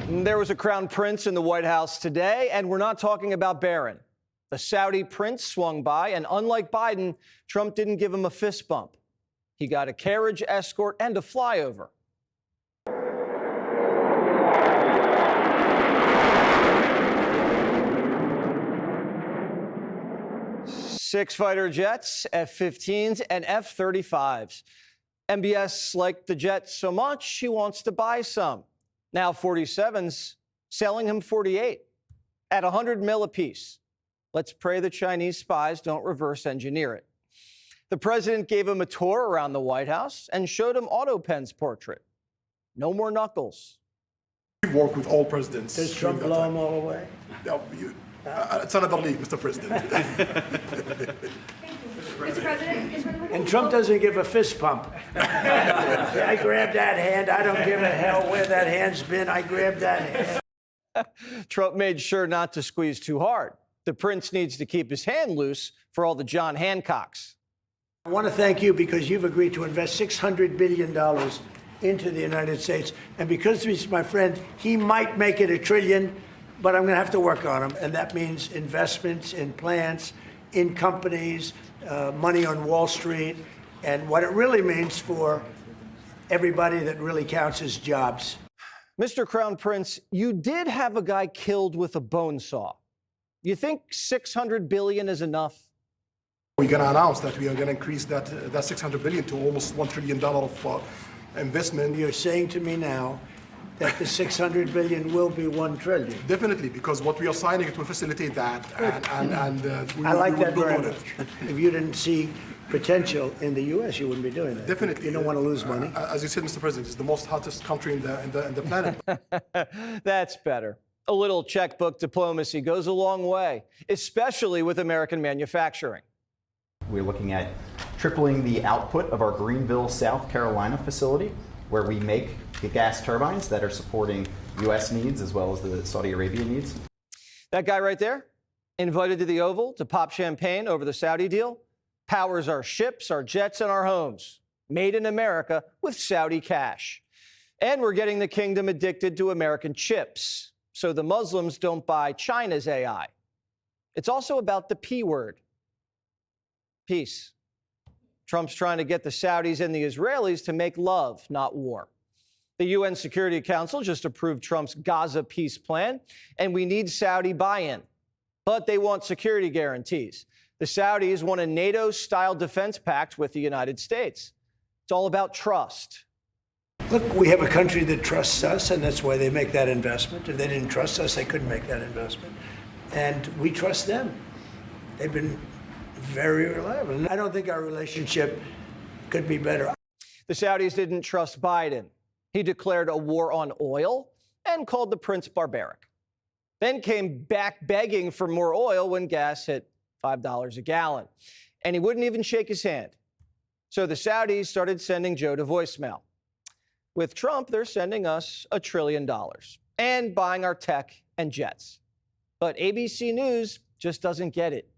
There was a crown prince in the White House today, and we're not talking about Barron. The Saudi prince swung by, and unlike Biden, Trump didn't give him a fist bump. He got a carriage escort and a flyover. Six fighter jets, F-15s, and F-35s. MBS liked the jets so much, he wants to buy some. Now 47s, selling him 48 at $100 million apiece. Let's pray the Chinese spies don't reverse engineer it. The president gave him a tour around the White House and showed him Otto Penn's portrait. No more knuckles. We've worked with all presidents. Does Trump blow them all away? No, it's another league, Mr. President. Mr. President. And Trump doesn't give a fist pump. I grabbed that hand. I don't give a hell where that hand's been. I grabbed that hand. Trump made sure not to squeeze too hard. The prince needs to keep his hand loose for all the John Hancocks. I want to thank you because you've agreed to invest $600 billion into the United States. And because he's my friend, he might make it $1 trillion, but I'm going to have to work on him. And that means investments in plants, in companies, money on Wall Street. And what it really means for everybody that really counts is jobs. Mr. Crown Prince, you did have a guy killed with a bone saw. You think $600 billion is enough? We're going to announce that we are going to increase that $600 billion to almost $1 trillion of investment. You're saying to me now that the $600 billion will be $1 trillion. Definitely, because what we are signing, it will facilitate that, and I like that very much. If you didn't see potential in the U.S., you wouldn't be doing that. Definitely. You don't want to lose money. As you said, Mr. President, it's the most hottest country in the planet. That's better. A little checkbook diplomacy goes a long way, especially with American manufacturing. We're looking at tripling the output of our Greenville, South Carolina facility, where we make the gas turbines that are supporting U.S. needs as well as the Saudi Arabian needs. That guy right there, invited to the Oval to pop champagne over the Saudi deal, powers our ships, our jets, and our homes. Made in America with Saudi cash. And we're getting the kingdom addicted to American chips, so the Muslims don't buy China's AI. It's also about the P word. Peace. Trump's trying to get the Saudis and the Israelis to make love, not war. The UN Security Council just approved Trump's Gaza peace plan, and we need Saudi buy-in. But they want security guarantees. The Saudis want a NATO-style defense pact with the United States. It's all about trust. Look, we have a country that trusts us, and that's why they make that investment. If they didn't trust us, they couldn't make that investment. And we trust them. They've been very reliable. And I don't think our relationship could be better. The Saudis didn't trust Biden. He declared a war on oil and called the prince barbaric. Then came back begging for more oil when gas hit $5 a gallon. And he wouldn't even shake his hand. So the Saudis started sending Joe to voicemail. With Trump, they're sending us $1 trillion and buying our tech and jets. But ABC News just doesn't get it.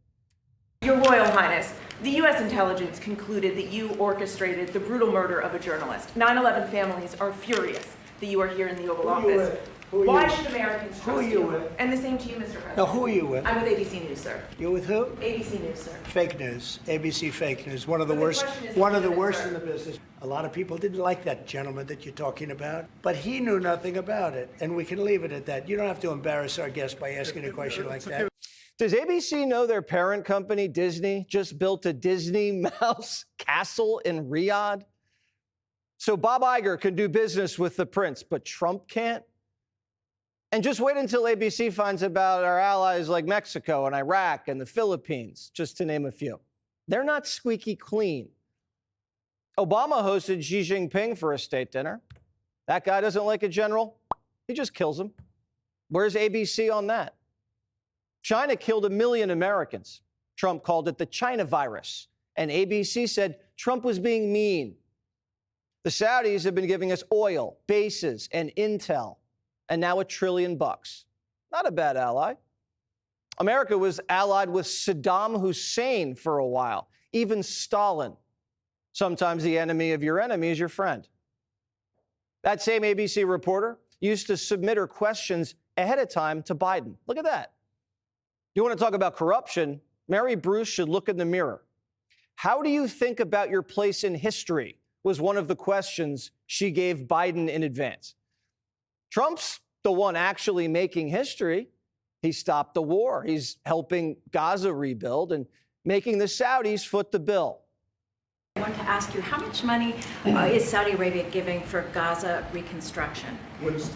Your Royal Highness, the U.S. intelligence concluded that you orchestrated the brutal murder of a journalist. 9/11 families are furious that you are here in the Oval Office. Why should Americans trust you? And the same to you, Mr. President. Now, who are you with? I'm with ABC News, sir. You're with who? ABC News, sir. Fake news. ABC fake news. One of the But the worst. question is One of the legitimate, worst sir. in the business. A lot of people didn't like that gentleman that you're talking about, but he knew nothing about it, and we can leave it at that. You don't have to embarrass our guest by asking a question like that. Does ABC know their parent company, Disney, just built a Disney Mouse castle in Riyadh? So Bob Iger can do business with the prince, but Trump can't? And just wait until ABC finds about our allies like Mexico and Iraq and the Philippines, just to name a few. They're not squeaky clean. Obama hosted Xi Jinping for a state dinner. That guy doesn't like a general. He just kills him. Where's ABC on that? China killed 1 million Americans. Trump called it the China virus. And ABC said Trump was being mean. The Saudis have been giving us oil, bases, and intel. And now $1 trillion. Not a bad ally. America was allied with Saddam Hussein for a while, even Stalin. Sometimes the enemy of your enemy is your friend. That same ABC reporter used to submit her questions ahead of time to Biden. Look at that. You want to talk about corruption? Mary Bruce should look in the mirror. How do you think about your place in history? Was one of the questions she gave Biden in advance. Trump's the one actually making history. He stopped the war. He's helping Gaza rebuild and making the Saudis foot the bill. I want to ask you, how much money is Saudi Arabia giving for Gaza reconstruction?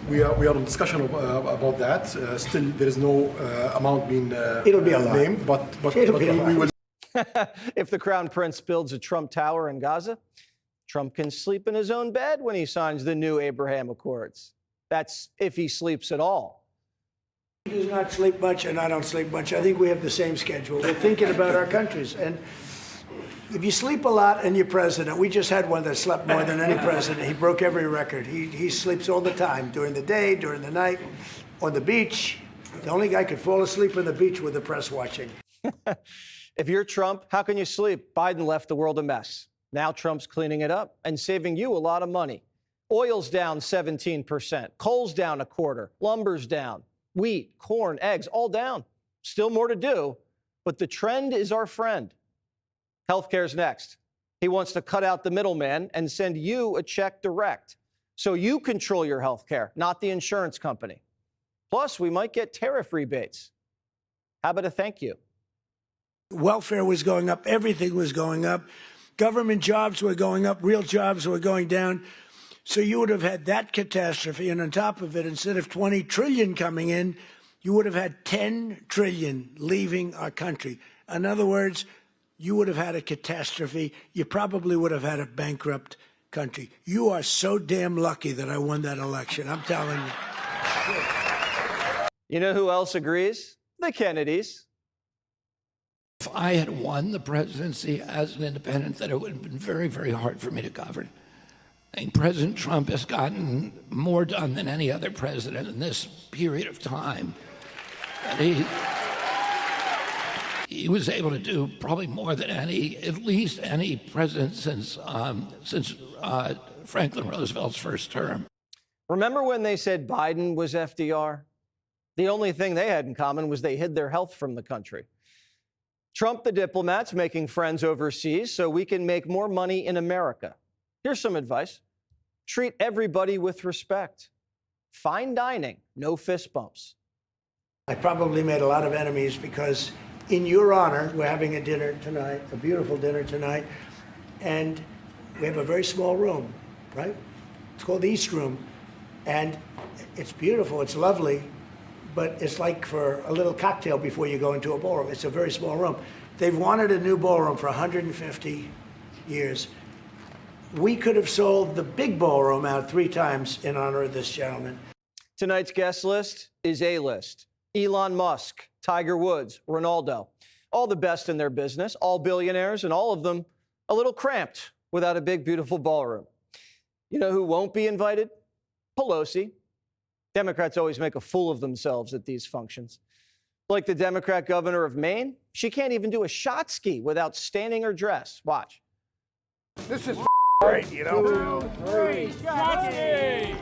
We are in discussion about that. Still, there is no amount being It'll be a lot. named, but It'll be a we lot. will. If the Crown Prince builds a Trump Tower in Gaza, Trump can sleep in his own bed when he signs the new Abraham Accords. That's if he sleeps at all. He does not sleep much, and I don't sleep much. I think we have the same schedule. We're thinking about our countries. And if you sleep a lot and you're president, we just had one that slept more than any president. He broke every record. He sleeps all the time, during the day, during the night, on the beach. The only guy could fall asleep on the beach with the press watching. If you're Trump, how can you sleep? Biden left the world a mess. Now Trump's cleaning it up and saving you a lot of money. Oil's down 17%, coal's down a quarter, lumber's down, wheat, corn, eggs, all down. Still more to do, but the trend is our friend. Healthcare's next. He wants to cut out the middleman and send you a check direct, so you control your healthcare, not the insurance company. Plus, we might get tariff rebates. How about a thank you? Welfare was going up. Everything was going up. Government jobs were going up. Real jobs were going down. So you would have had that catastrophe. And on top of it, instead of 20 trillion coming in, you would have had 10 trillion leaving our country. In other words, you would have had a catastrophe. You probably would have had a bankrupt country. You are so damn lucky that I won that election. I'm telling you. You know who else agrees? The Kennedys. If I had won the presidency as an independent, then it would have been very, very hard for me to govern. I mean, President Trump has gotten more done than any other president in this period of time. And he was able to do probably more than at least any president since Franklin Roosevelt's first term. Remember when they said Biden was FDR? The only thing they had in common was they hid their health from the country. Trump, the diplomat's making friends overseas so we can make more money in America. Here's some advice. Treat everybody with respect. Fine dining, no fist bumps. I probably made a lot of enemies because in your honor, we're having a dinner tonight, a beautiful dinner tonight, and we have a very small room, right? It's called the East Room, and it's beautiful, it's lovely, but it's like for a little cocktail before you go into a ballroom. It's a very small room. They've wanted a new ballroom for 150 years. We could have sold the big ballroom out 3 times in honor of this gentleman. Tonight's guest list is A-list. Elon Musk, Tiger Woods, Ronaldo, all the best in their business, all billionaires, and all of them a little cramped without a big, beautiful ballroom. You know who won't be invited? Pelosi. Democrats always make a fool of themselves at these functions. Like the Democrat governor of Maine, she can't even do a shot ski without staining her dress. Watch. This is great, you know. 2, 3, shot ski!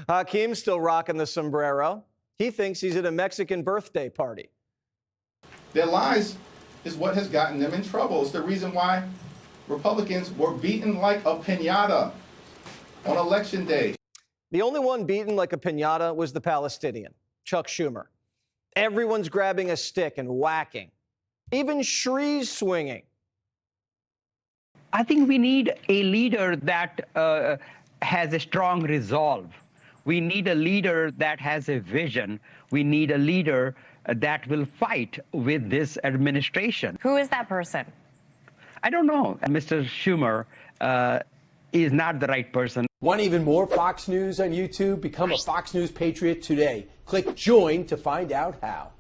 Hakeem's still rocking the sombrero. He thinks he's at a Mexican birthday party. Their lies is what has gotten them in trouble. It's the reason why Republicans were beaten like a piñata on election day. The only one beaten like a piñata was the Palestinian, Chuck Schumer. Everyone's grabbing a stick and whacking, even Shree's swinging. I think we need a leader that has a strong resolve. We need a leader that has a vision. We need a leader that will fight with this administration. Who is that person? I don't know. Mr. Schumer is not the right person. Want even more Fox News on YouTube? Become a Fox News Patriot today. Click join to find out how.